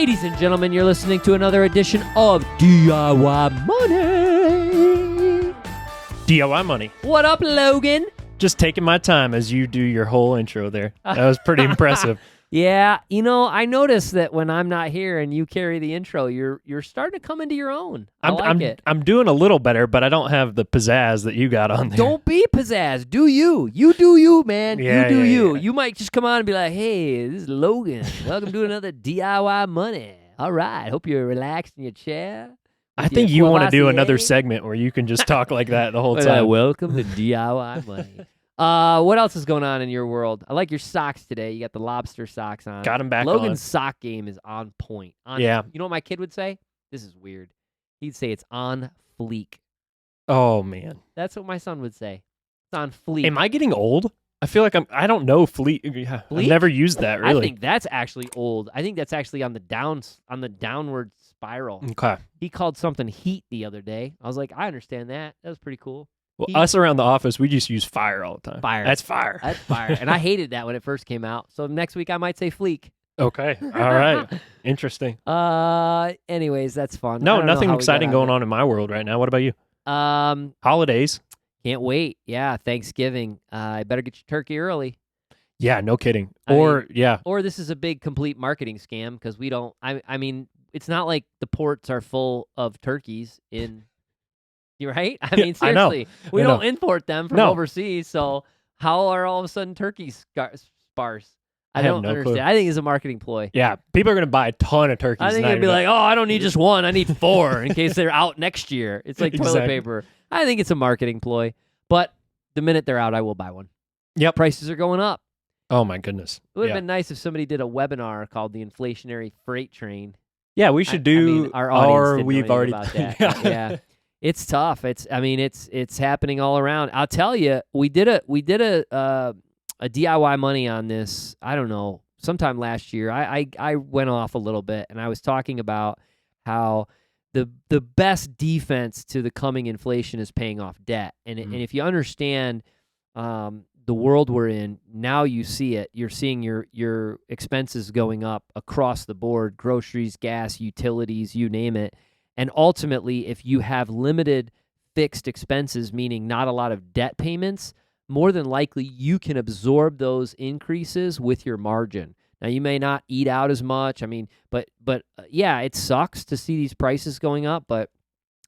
Ladies and gentlemen, you're listening to another edition of DIY Money. DIY Money. What up, Logan? Just taking my time as you do your whole intro there. That was pretty impressive. Yeah, I noticed that when I'm not here and you carry the intro, you're starting to come into your own. I like it. I'm doing a little better, but I don't have the pizzazz that you got on there. Don't be pizzazz. Do you. You do you, man. Yeah, you do you. Yeah. You might just come on and be like, hey, this is Logan. Welcome to another DIY Money. All right. Hope you're relaxed in your chair. I think you want to do another segment where you can just talk like that the whole time. Welcome to DIY Money. What else is going on in your world? I like your socks today. You got the lobster socks on. Got them back Logan's sock game is on point. Yeah. You know what my kid would say? This is weird. He'd say it's on fleek. Oh, man. That's what my son would say. It's on fleek. Am I getting old? I feel like I don't know fleek. I've never used that, really. I think that's actually old. I think that's actually on the downward spiral. Okay. He called something heat the other day. I was like, I understand that. That was pretty cool. Well, us around the office, we just use fire all the time. Fire. That's fire. That's fire. And I hated that when it first came out. So next week I might say fleek. Okay. All right. Interesting. Anyways, that's fun. No, nothing exciting going on in my world right now. What about you? Holidays. Can't wait. Yeah, Thanksgiving. I better get your turkey early. Yeah, no kidding. Or this is a big complete marketing scam because we don't. I mean, it's not like the ports are full of turkeys in. Right? I mean, seriously, we don't import them from overseas. So how are all of a sudden turkeys sparse? I don't understand. Clue. I think it's a marketing ploy. Yeah, people are going to buy a ton of turkeys. I think it'd be like, oh, I don't need just one. I need 4 in case they're out next year. It's like toilet paper. I think it's a marketing ploy. But the minute they're out, I will buy one. Yep. Prices are going up. Oh, my goodness. It would have been nice if somebody did a webinar called The Inflationary Freight Train. Yeah, we should do. Our audience we've already about that. Yeah. It's tough. It's happening all around. I'll tell you, we did a DIY Money on this. I don't know, sometime last year. I went off a little bit, and I was talking about how the best defense to the coming inflation is paying off debt. And if you understand the world we're in, now you see it. You're seeing your expenses going up across the board: groceries, gas, utilities, you name it. And ultimately, if you have limited fixed expenses, meaning not a lot of debt payments, more than likely you can absorb those increases with your margin. Now, you may not eat out as much. I mean, but yeah, it sucks to see these prices going up. But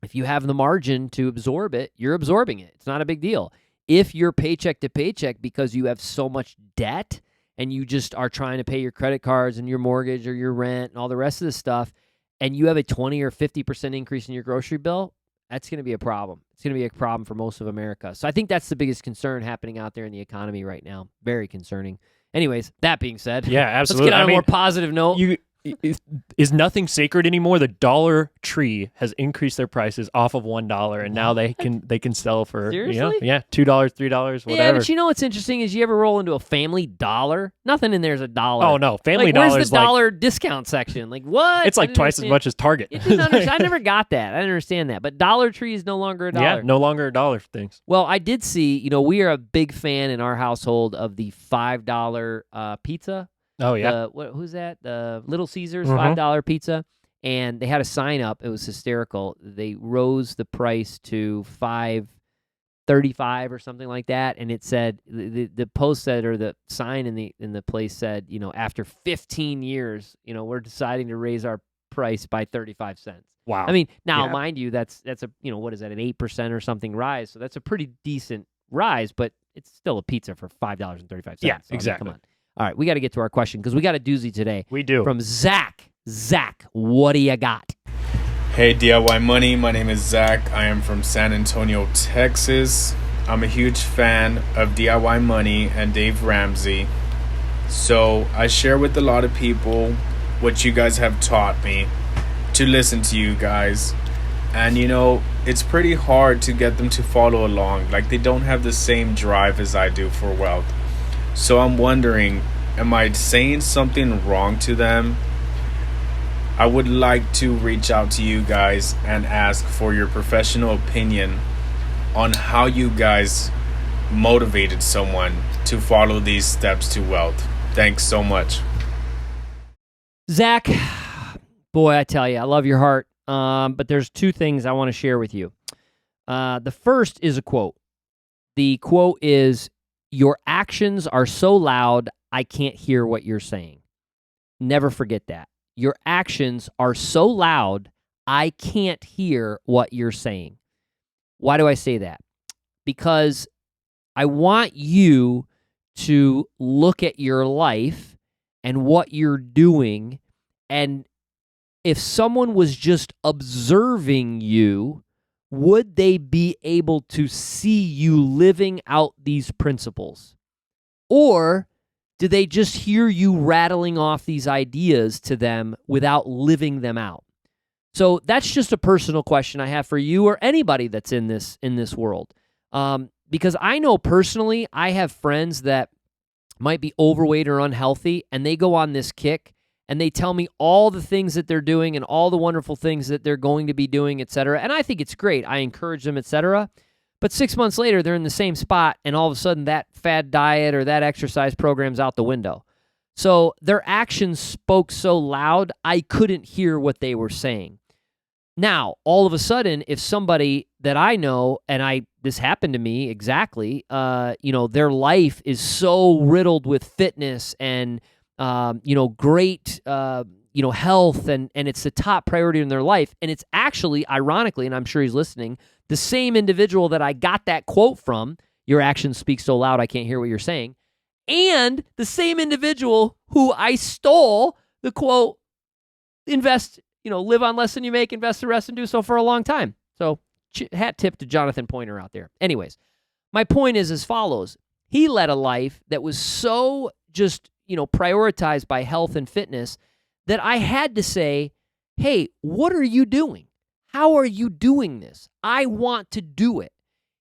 if you have the margin to absorb it, you're absorbing it. It's not a big deal. If you're paycheck to paycheck because you have so much debt and you just are trying to pay your credit cards and your mortgage or your rent and all the rest of this stuff, and you have a 20 or 50% increase in your grocery bill, that's going to be a problem. It's going to be a problem for most of America. So I think that's the biggest concern happening out there in the economy right now. Very concerning. Anyways, that being said, yeah, absolutely. Let's get on a more positive note. Is nothing sacred anymore? The Dollar Tree has increased their prices off of $1, and now they can sell for seriously? $2, $3, whatever. Yeah, but you know what's interesting is you ever roll into a Family Dollar? Nothing in there is $1. Oh no, Family Dollar. Dollar Where's the dollar discount section? Like what? It's like twice as much as Target. I never got that. I didn't understand that. But Dollar Tree is no longer $1. Yeah, no longer $1 things. Well, I did see. We are a big fan in our household of the $5 pizza. Oh, yeah. Who's that? The Little Caesars $5 pizza. And they had a sign up. It was hysterical. They rose the price to $5.35 or something like that. And it said, the post said, or the sign in the place said, after 15 years, we're deciding to raise our price by 35 cents. Wow. I mean, now, mind you, that's a, what is that, an 8% or something rise. So that's a pretty decent rise, but it's still a pizza for $5.35. Yeah, so, exactly. Come on. All right, we got to get to our question because we got a doozy today. We do. From Zach. Zach, what do you got? Hey, DIY Money. My name is Zach. I am from San Antonio, Texas. I'm a huge fan of DIY Money and Dave Ramsey. So I share with a lot of people what you guys have taught me to listen to you guys. And, it's pretty hard to get them to follow along. Like, they don't have the same drive as I do for wealth. So I'm wondering, am I saying something wrong to them? I would like to reach out to you guys and ask for your professional opinion on how you guys motivated someone to follow these steps to wealth. Thanks so much. Zach, Boy, I tell you, I love your heart. But there's two things I want to share with you. The first is a quote. The quote is, "Your actions are so loud, I can't hear what you're saying." Never forget that. Your actions are so loud, I can't hear what you're saying. Why do I say that? Because I want you to look at your life and what you're doing, and if someone was just observing you, would they be able to see you living out these principles? Or do they just hear you rattling off these ideas to them without living them out? So that's just a personal question I have for you or anybody that's in this world. Because I know personally, I have friends that might be overweight or unhealthy, and they go on this kick, and they tell me all the things that they're doing and all the wonderful things that they're going to be doing, et cetera. And I think it's great. I encourage them, et cetera. But 6 months later, they're in the same spot, and all of a sudden that fad diet or that exercise program's out the window. So their actions spoke so loud, I couldn't hear what they were saying. Now, all of a sudden, if somebody that I know, and this happened to me exactly, their life is so riddled with fitness and great, health, and it's the top priority in their life. And it's actually, ironically, and I'm sure he's listening, the same individual that I got that quote from, "Your actions speak so loud, I can't hear what you're saying," and the same individual who I stole the quote, live on less than you make, invest the rest, and do so for a long time. So hat tip to Jonathan Pointer out there. Anyways, my point is as follows. He led a life that was so just, prioritized by health and fitness that I had to say, hey, what are you doing? How are you doing this? I want to do it.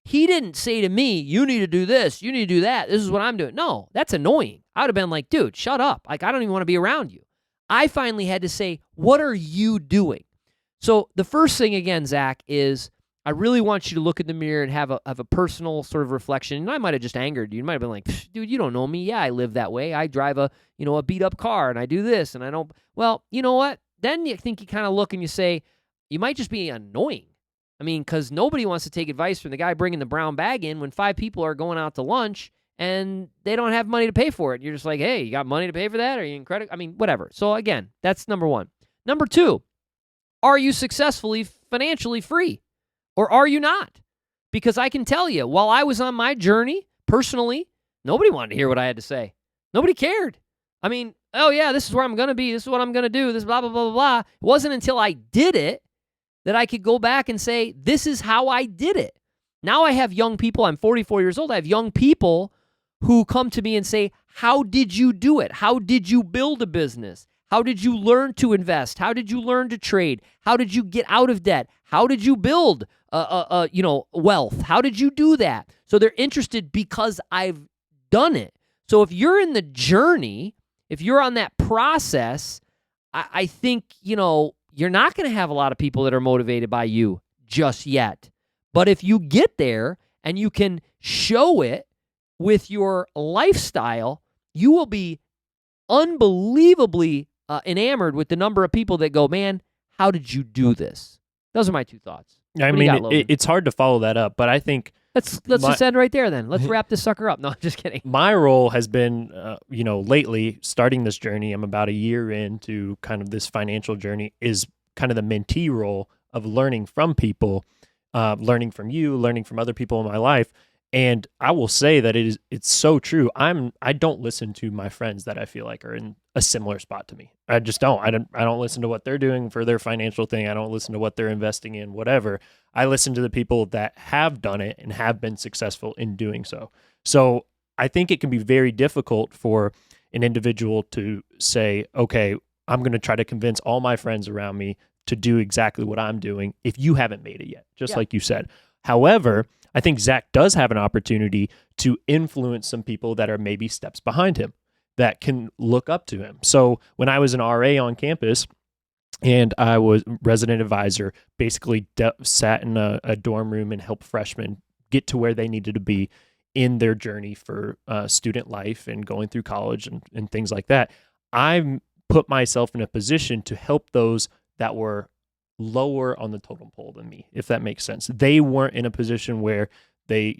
He didn't say to me, you need to do this, you need to do that. This is what I'm doing. No, that's annoying. I would have been like, dude, shut up. Like, I don't even want to be around you. I finally had to say, what are you doing? So the first thing, again, Zach, is I really want you to look in the mirror and have a personal sort of reflection. And I might have just angered you. You might have been like, dude, you don't know me. Yeah, I live that way. I drive a beat-up car, and I do this, and I don't. Well, you know what? Then you think you kind of look and you say, you might just be annoying. I mean, because nobody wants to take advice from the guy bringing the brown bag in when 5 people are going out to lunch and they don't have money to pay for it. You're just like, hey, you got money to pay for that? Are you in credit? I mean, whatever. So again, that's number one. Number two, are you successfully financially free or are you not? Because I can tell you, while I was on my journey, personally, nobody wanted to hear what I had to say. Nobody cared. I mean, oh yeah, this is where I'm going to be. This is what I'm going to do. This blah, blah, blah, blah, blah. It wasn't until I did it that I could go back and say, this is how I did it. Now I have young people. I'm 44 years old. I have young people who come to me and say, how did you do it? How did you build a business? How did you learn to invest? How did you learn to trade? How did you get out of debt? How did you build, wealth? How did you do that? So they're interested because I've done it. So if you're in the journey, if you're on that process, I think, you're not going to have a lot of people that are motivated by you just yet. But if you get there and you can show it with your lifestyle, you will be unbelievably enamored with the number of people that go, man, how did you do this? Those are my two thoughts. I mean, it's hard to follow that up, but I think let's just end right there then. Let's wrap this sucker up. No, I'm just kidding. My role has been, lately, starting this journey, I'm about a year into kind of this financial journey, is kind of the mentee role of learning from people, learning from you, learning from other people in my life. And I will say that it's so true. I don't listen to my friends that I feel like are in a similar spot to me. I just don't. I don't listen to what they're doing for their financial thing. I don't listen to what they're investing in, whatever. I listen to the people that have done it and have been successful in doing so. So I think it can be very difficult for an individual to say, okay, I'm going to try to convince all my friends around me to do exactly what I'm doing if you haven't made it yet, just like you said. However, I think Zach does have an opportunity to influence some people that are maybe steps behind him that can look up to him. So when I was an RA on campus and I was resident advisor, basically sat in a dorm room and helped freshmen get to where they needed to be in their journey for student life and going through college and things like that. I put myself in a position to help those that were lower on the totem pole than me, if that makes sense. They weren't in a position where they,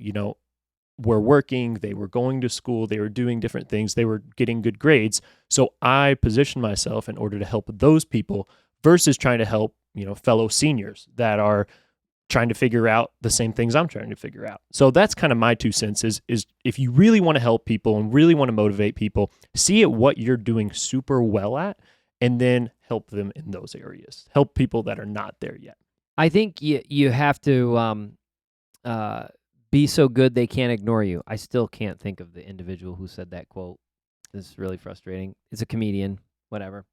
were working, they were going to school, they were doing different things, they were getting good grades. So I positioned myself in order to help those people versus trying to help, fellow seniors that are trying to figure out the same things I'm trying to figure out. So that's kind of my 2 cents is if you really want to help people and really want to motivate people, see at what you're doing super well at and then help them in those areas. Help people that are not there yet. I think you have to be so good they can't ignore you. I still can't think of the individual who said that quote. This is really frustrating. It's a comedian, whatever.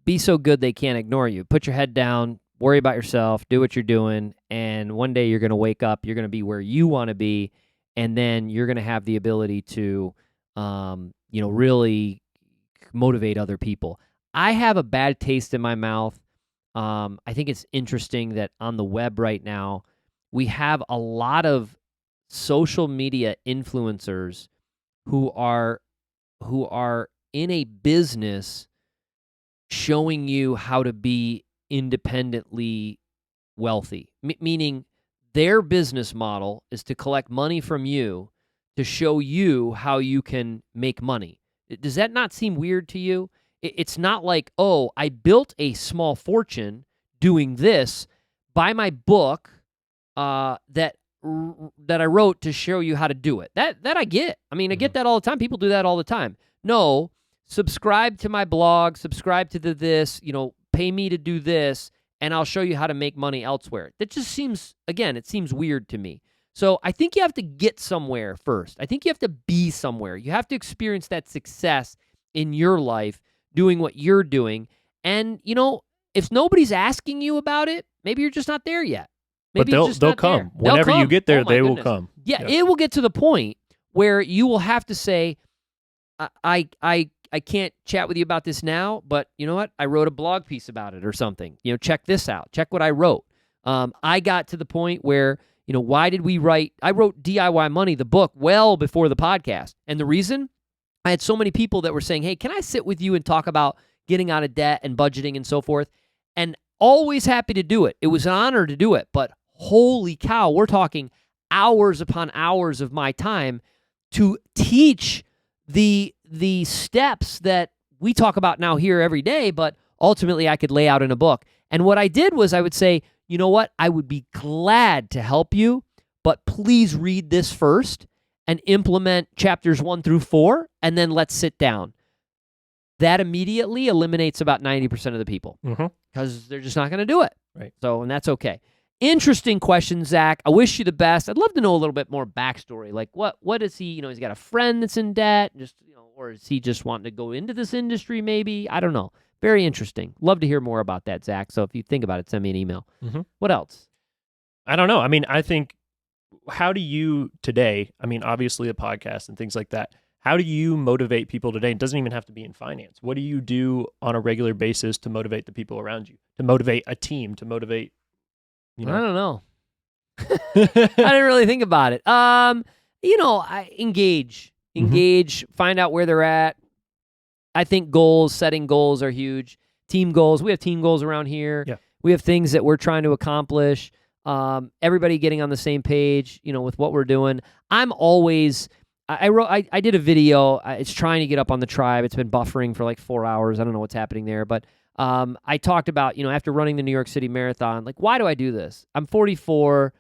Be so good they can't ignore you. Put your head down, worry about yourself, do what you're doing, and one day you're going to wake up, you're going to be where you want to be, and then you're going to have the ability to, really motivate other people. I have a bad taste in my mouth. I think it's interesting that on the web right now, we have a lot of social media influencers who are in a business showing you how to be independently wealthy, meaning their business model is to collect money from you to show you how you can make money. Does that not seem weird to you? It's not like, oh, I built a small fortune doing this. Buy my book that I wrote to show you how to do it. That I get. I mean, I get that all the time. People do that all the time. No, subscribe to my blog, subscribe to this, pay me to do this, and I'll show you how to make money elsewhere. That just seems, again, it seems weird to me. So I think you have to get somewhere first. I think you have to be somewhere. You have to experience that success in your life doing what you're doing. And, if nobody's asking you about it, maybe you're just not there yet. Maybe but they'll come. Whenever you get there, they will come. Yeah, it will get to the point where you will have to say, I can't chat with you about this now, but you know what? I wrote a blog piece about it or something. Check this out. Check what I wrote. I got to the point where, why did we write? I wrote DIY Money, the book, well before the podcast. And the reason? I had so many people that were saying, hey, can I sit with you and talk about getting out of debt and budgeting and so forth? And always happy to do it. It was an honor to do it. But holy cow, we're talking hours upon hours of my time to teach the steps that we talk about now here every day, but ultimately I could lay out in a book. And what I did was I would say, you know what? I would be glad to help you, but please read this first and implement chapters 1 through 4, and then let's sit down. That immediately eliminates about 90% of the people because they're just not going to do it. Right. So, and that's okay. Interesting question, Zach. I wish you the best. I'd love to know a little bit more backstory. Like, what is he? He's got a friend that's in debt, or is he just wanting to go into this industry? Maybe, I don't know. Very interesting. Love to hear more about that, Zach. So if you think about it, send me an email. What else? I don't know. I mean, I think, how do you today? I mean, obviously a podcast and things like that. How do you motivate people today? It doesn't even have to be in finance. What do you do on a regular basis to motivate the people around you? To motivate a team? To motivate? I don't know. I didn't really think about it. I engage, find out where they're at. I think setting goals are huge. Team goals. We have team goals around here. Yeah. We have things that we're trying to accomplish. Everybody getting on the same page, with what we're doing. I'm always, I did a video. It's trying to get up on the tribe. It's been buffering for like 4 hours. I don't know what's happening there, but I talked about, after running the New York City Marathon, like, why do I do this? I'm 44.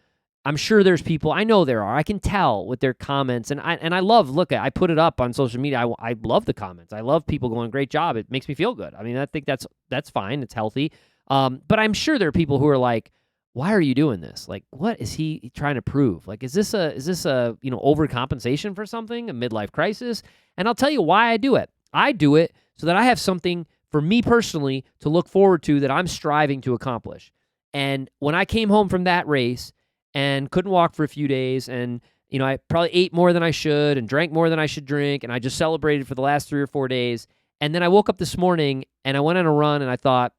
I'm sure there's people, I know there are. I can tell with their comments, and I love, I put it up on social media. I love the comments. I love people going, great job. It makes me feel good. I mean, I think that's fine. It's healthy. But I'm sure there are people who are like, why are you doing this? Like, what is he trying to prove? Like, is this a overcompensation for something, a midlife crisis? And I'll tell you why I do it. I do it so that I have something for me personally to look forward to that I'm striving to accomplish. And when I came home from that race and couldn't walk for a few days, and I probably ate more than I should and drank more than I should drink, and I just celebrated for the last 3 or 4 days. And then I woke up this morning and I went on a run, and I thought,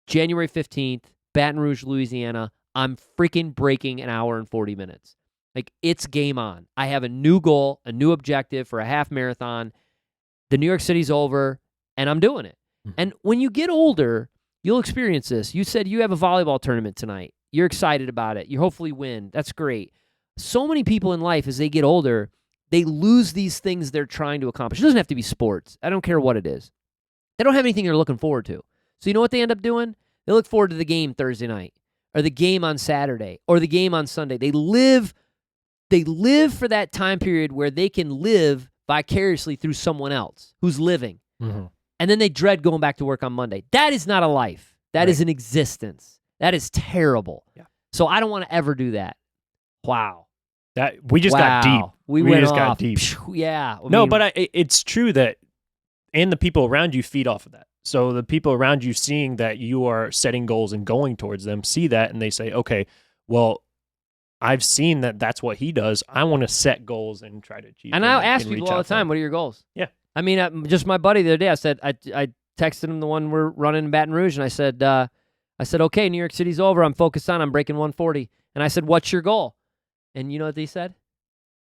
January 15th, Baton Rouge, Louisiana, I'm freaking breaking an hour and 40 minutes. Like, it's game on. I have a new goal, a new objective for a half marathon. The New York City's over, and I'm doing it. And when you get older, You'll experience this. You said you have a volleyball tournament tonight. You're excited about it. You hopefully win. That's great. So many people in life, as they get older, they lose these things they're trying to accomplish. It doesn't have to be sports. I don't care what it is. They don't have anything they're looking forward to. So you know what they end up doing? They look forward to the game Thursday night, or the game on Saturday, or the game on Sunday. They live for that time period where they can live vicariously through someone else who's living. Mm-hmm. And then they dread going back to work on Monday. That is not a life. That is an existence. That is terrible. Yeah. So I don't want to ever do that. Wow. That we just got deep. We just off. got deep. Yeah. But it's true that, and the people around you feed off of that. So the people around you seeing that you are setting goals and going towards them see that, and they say, okay, well, I've seen that that's what he does. I want to set goals and try to achieve them. And I ask and people reach all out the to time, them. what are your goals? Yeah. I mean, just my buddy the other day, I said, I texted him the one we're running in Baton Rouge, and I said, okay, New York City's over. I'm focused on, I'm breaking 140. And I said, what's your goal? And you know what he said?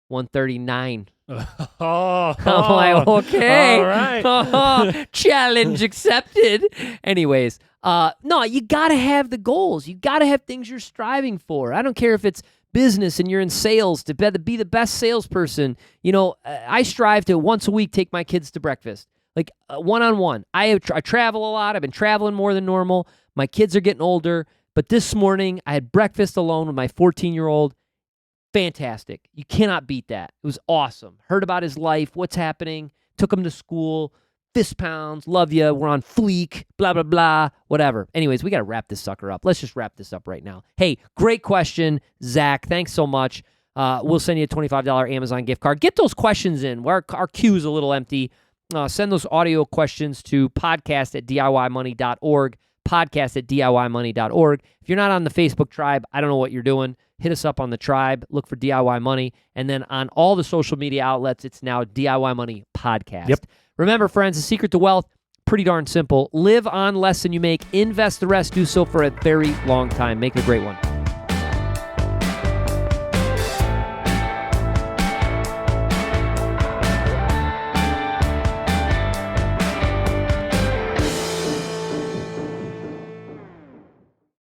139. Oh, I'm like, okay. All right. Challenge accepted. Anyways, no, you got to have the goals. You got to have things you're striving for. I don't care if it's business and you're in sales to be the best salesperson. You know, I strive to once a week take my kids to breakfast, like one-on-one. I travel a lot. I've been traveling more than normal. My kids are getting older. But this morning, I had breakfast alone with my 14-year-old. Fantastic. You cannot beat that. It was awesome. Heard about his life, what's happening, took him to school, fist pounds, love you, we're on fleek, blah, blah, blah, whatever. Anyways, we got to wrap this sucker up. Let's just wrap this up right now. Hey, great question, Zach. Thanks so much. We'll send you a $25 Amazon gift card. Get those questions in. Our queue's a little empty. Send those audio questions to podcast@DIYmoney.org, podcast@DIYmoney.org. If you're not on the Facebook tribe, I don't know what you're doing. Hit us up on the tribe. Look for DIY Money. And then on all the social media outlets, it's now DIY Money Podcast. Yep. Remember, friends, the secret to wealth, pretty darn simple. Live on less than you make. Invest the rest. Do so for a very long time. Make it a great one.